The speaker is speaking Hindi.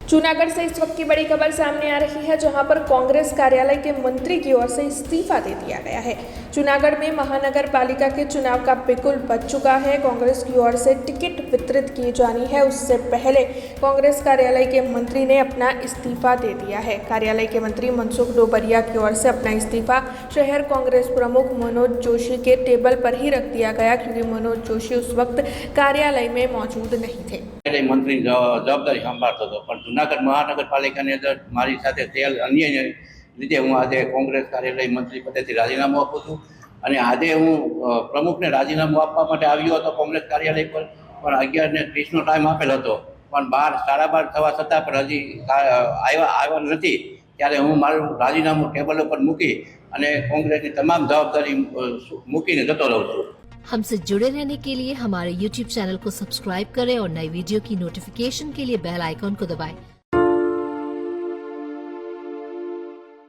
जूनागढ़ से इस वक्त की बड़ी खबर सामने आ रही है, जहां पर कांग्रेस कार्यालय के मंत्री की ओर से इस्तीफा दे दिया गया है। जूनागढ़ में महानगर पालिका के चुनाव का बिगुल बज चुका है। कांग्रेस की ओर से टिकट वितरित की जानी है, उससे पहले कांग्रेस कार्यालय के मंत्री ने अपना इस्तीफा दे दिया है। कार्यालय के मंत्री मनसुख डोबरिया की ओर से अपना इस्तीफा शहर कांग्रेस प्रमुख मनोज जोशी के टेबल पर ही रख दिया गया, क्योंकि मनोज जोशी उस वक्त कार्यालय में मौजूद नहीं थे। मंत्री जवाबदारी संभाळतो હતો, પણ જૂનાગઢ મહાનગરપાલિકાની અંદર મારી સાથે થયેલ અન્યાયને લીધે હું આજે કોંગ્રેસ કાર્યાલય મંત્રી પદેથી રાજીનામું આપું છું અને આજે હું પ્રમુખને રાજીનામું આપવા માટે આવ્યો હતો કોંગ્રેસ કાર્યાલય પર, પણ 11:30નો ટાઈમ આપેલ હતો, પણ 12:30 થવા છતાં પણ હજી આવ્યા નથી। ત્યારે હું મારું રાજીનામું ટેબલ ઉપર મૂકી અને કોંગ્રેસની તમામ જવાબદારી મૂકીને જતો રહું છું। हमसे जुड़े रहने के लिए हमारे YouTube चैनल को सब्सक्राइब करें और नई वीडियो की नोटिफिकेशन के लिए बेल आइकॉन को दबाएं।